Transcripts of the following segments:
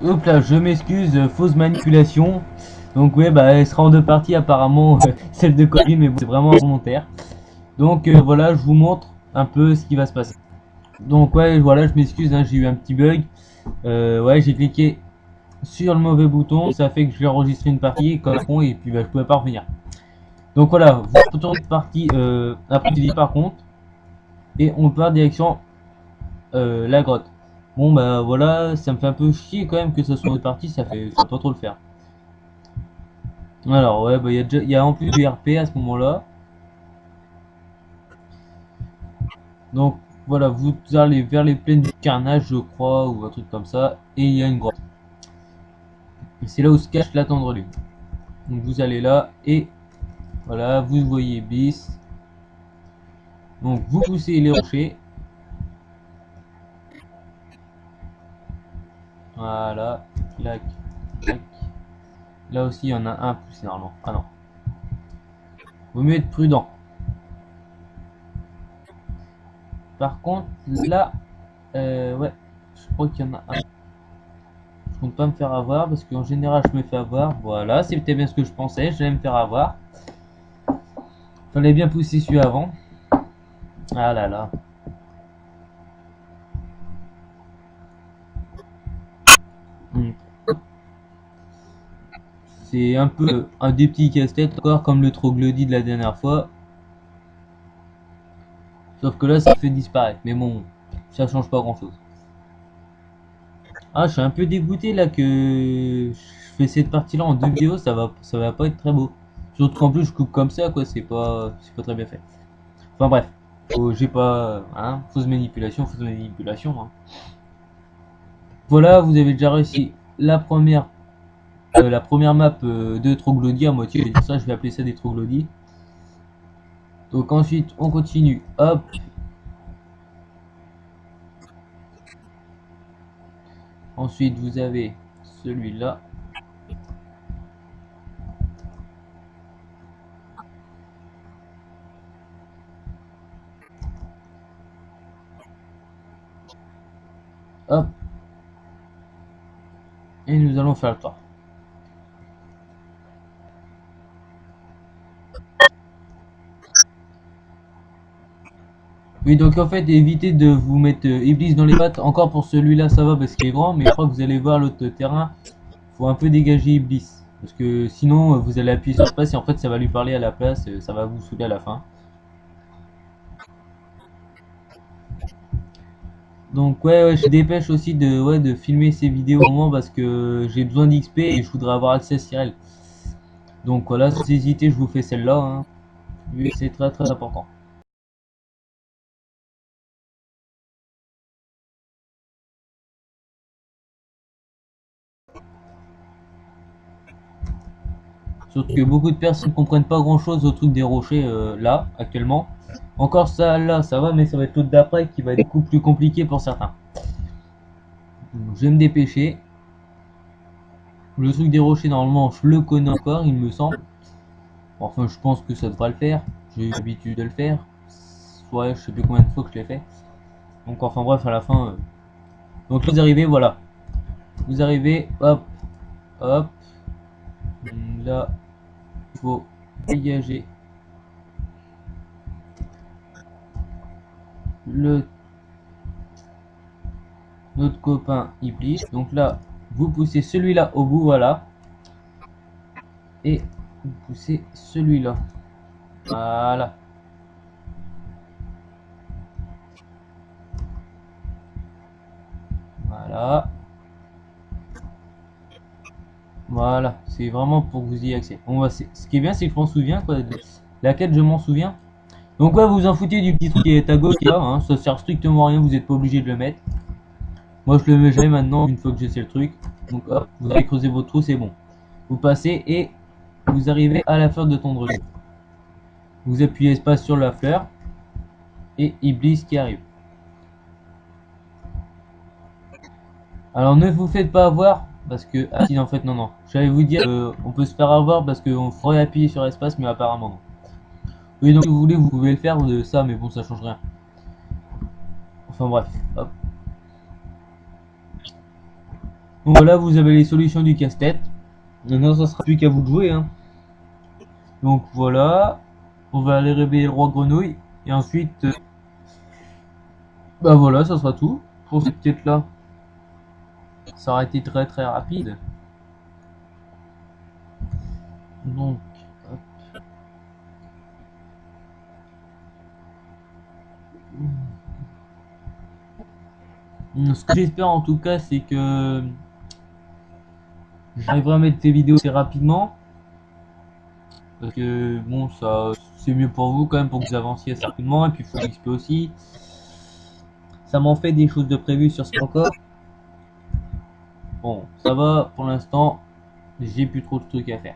Hop là, je m'excuse, fausse manipulation. Donc ouais, bah elle sera en deux parties apparemment, celle de Colby, mais bon, c'est vraiment volontaire. Donc voilà, je vous montre un peu ce qui va se passer. Donc ouais, voilà, je m'excuse, hein, j'ai eu un petit bug. Ouais, j'ai cliqué sur le mauvais bouton, ça fait que je vais enregistrer une partie comme un con et puis bah, je pouvais pas revenir. Donc voilà, vous retournez de partie après tu dis par contre et on part direction la grotte. Bon bah voilà, ça me fait un peu chier quand même que ça soit parti, ça va pas trop le faire. Alors ouais, bah il y a en plus du RP à ce moment-là. Donc voilà, vous allez vers les plaines du carnage, je crois, ou un truc comme ça, et il y a une grotte. Et c'est là où se cache la tendre lune. Donc vous allez là et voilà, vous voyez Bliss. Donc vous poussez les rochers. Voilà, clac, clac. Là aussi il y en a un poussé normalement. Ah non. Vaut mieux être prudent. Par contre, là, ouais, je crois qu'il y en a un. Je compte pas me faire avoir parce qu'en général je me fais avoir. Voilà, c'était bien ce que je pensais, j'allais me faire avoir. Fallait bien pousser celui avant. Ah là là. Hmm. C'est un peu un des petits casse-tête encore comme le troglodyte de la dernière fois. Sauf que là ça fait disparaître. Mais bon, ça change pas grand chose. Ah, je suis un peu dégoûté là que je fais cette partie là en deux vidéos, ça va pas être très beau. Surtout qu'en plus je coupe comme ça quoi, c'est pas très bien fait. Enfin bref, j'ai pas, hein, fausse manipulation. Hein. Voilà, vous avez déjà réussi la première map de troglodytes à moitié. Je vais dire ça, je vais appeler ça des troglodytes. Donc ensuite on continue, hop. Ensuite vous avez celui-là. Hop, et nous allons faire le tour. Oui, donc en fait, évitez de vous mettre Iblis dans les pattes. Encore pour celui-là, ça va parce qu'il est grand, mais je crois que vous allez voir l'autre terrain. Faut un peu dégager Iblis. Parce que sinon, vous allez appuyer sur espace et en fait, ça va lui parler à la place. Ça va vous saouler à la fin. Donc ouais, je dépêche aussi de filmer ces vidéos au moment parce que j'ai besoin d'XP et je voudrais avoir accès à Cyril. Donc voilà, sans hésiter, je vous fais celle-là. Hein. C'est très très important. Surtout que beaucoup de personnes ne comprennent pas grand chose au truc des rochers là, actuellement. Encore ça là, ça va, mais ça va être l'autre d'après qui va être beaucoup plus compliqué pour certains. Donc, je vais me dépêcher. Le truc des rochers, normalement, je le connais encore, il me semble. Enfin, je pense que ça devra le faire. J'ai eu l'habitude de le faire. Ouais, je sais plus combien de fois que je l'ai fait. Donc, enfin, bref, à la fin. Donc, vous arrivez, voilà. Vous arrivez, hop, hop. Là, il faut dégager le notre copain Iblis. Donc là, vous poussez celui-là au bout, voilà. Et vous poussez celui-là. Voilà. Voilà. Voilà. C'est vraiment pour que vous y ayez accès. Bon, bah, ce qui est bien, c'est que je m'en souviens, quoi. La quête, je m'en souviens. Donc ouais, vous en foutez du petit truc qui est à gauche là, hein, ça sert strictement à rien, vous n'êtes pas obligé de le mettre. Moi je le mets jamais maintenant, une fois que j'ai sais le truc. Donc hop, vous allez creuser votre trou, c'est bon. Vous passez et vous arrivez à la fleur de tendrelier. Vous appuyez espace sur la fleur et Iblis qui arrive. Alors ne vous faites pas avoir parce que ah si en fait non, j'allais vous dire on peut se faire avoir parce qu'on ferait appuyer sur espace mais apparemment non. Oui, donc si vous voulez vous pouvez le faire de ça, mais bon ça change rien. Enfin bref, hop. Donc voilà, vous avez les solutions du casse-tête. Maintenant, ça sera plus qu'à vous de jouer, hein. Donc voilà, on va aller réveiller le roi grenouille. Et ensuite, bah voilà, ça sera tout pour cette quête-là. Ça aurait été très très rapide. Donc, hop. Ce que j'espère en tout cas, c'est que j'arriverai à mettre ces vidéos assez rapidement. Parce que bon, ça c'est mieux pour vous quand même, pour que vous avanciez assez rapidement. Et puis il faut XP aussi. Ça m'en fait des choses de prévues sur ce encore. Bon, ça va pour l'instant. J'ai plus trop de trucs à faire.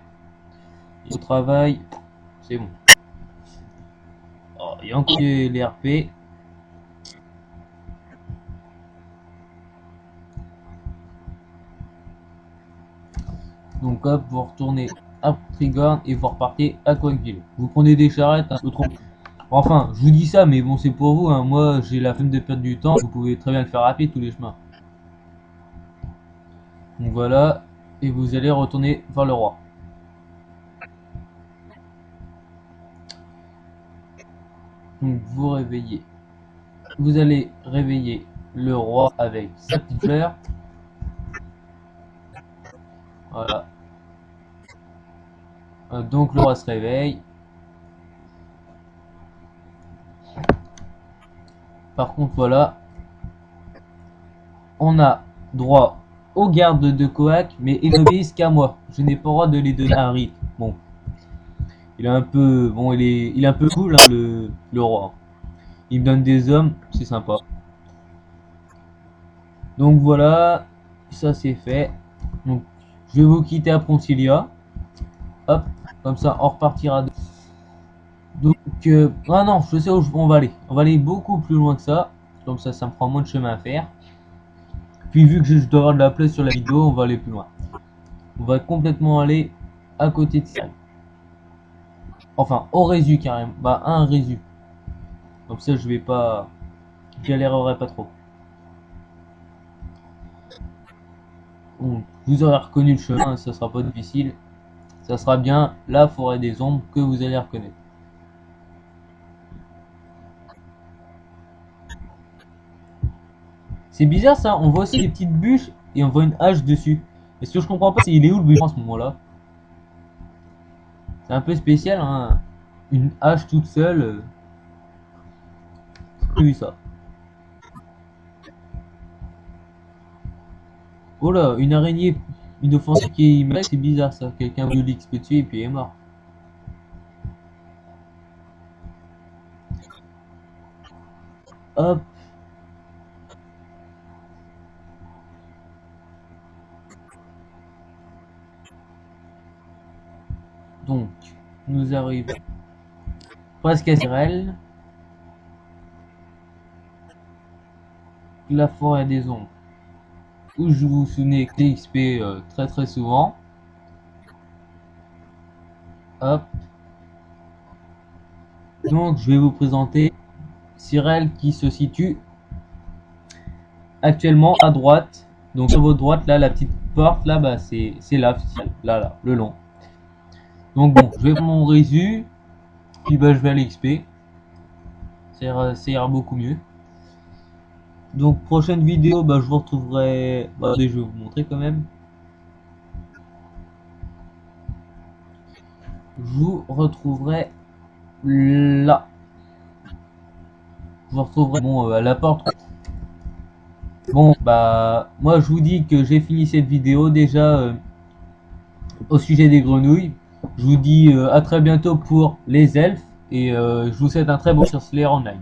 Au travail, c'est bon. Oh, il y a encore les RP. Donc hop, vous retournez à Trigorn et vous repartez à Quackville. Vous prenez des charrettes, un peu trop. Enfin, je vous dis ça, mais bon, c'est pour vous, hein. Moi, j'ai la flemme de perdre du temps. Vous pouvez très bien le faire rapide tous les chemins. Donc voilà, et vous allez retourner vers le roi. Donc vous réveillez. Vous allez réveiller le roi avec sa petite fleur. Voilà. Donc le roi se réveille. Par contre, voilà. On a droit aux gardes de Koak, mais ils n'obéissent qu'à moi. Je n'ai pas le droit de les donner à Harry. Bon. Il est un peu. Bon, il est un peu cool, hein, le roi. Il me donne des hommes, c'est sympa. Donc voilà. Ça c'est fait. Donc je vais vous quitter à Poncilia. Hop. Comme ça, on repartira. Donc, ah non, je sais où on va aller. On va aller beaucoup plus loin que ça. Comme ça me prend moins de chemin à faire. Puis vu que je dois avoir de la place sur la vidéo, on va aller plus loin. On va complètement aller à côté de ça. Enfin, au résu carrément. Bah, un résu. Comme ça, je vais pas... galérerai pas trop. Donc, vous aurez reconnu le chemin, ça sera pas difficile. Ça sera bien la forêt des ombres que vous allez reconnaître. C'est bizarre ça, on voit aussi des petites bûches et on voit une hache dessus. Et ce que je comprends pas, c'est il est où le bûcheron à ce moment-là? C'est un peu spécial, hein. Une hache toute seule. J'ai vu ça. Oh là, une araignée inoffensive qui est... C'est bizarre ça, quelqu'un veut l'XP dessus et puis il est mort. Hop. Donc, nous arrivons presque à Cyrel. La forêt des ombres. Où je vous souvenais que XP très très souvent. Hop. Donc, je vais vous présenter Cyrel qui se situe actuellement à droite. Donc, sur votre droite, là, la petite porte, là, bah, c'est là, là, le long. Donc, bon, je vais prendre mon résu. Puis, bah, je vais à l'XP. Ça ira beaucoup mieux. Donc, prochaine vidéo, bah, je vous retrouverai. Bah, je vais vous montrer quand même. Je vous retrouverai là. Je vous retrouverai bon, à la porte. Bon, bah, moi je vous dis que j'ai fini cette vidéo déjà au sujet des grenouilles. Je vous dis à très bientôt pour les elfes et je vous souhaite un très bon sur Slayer Online.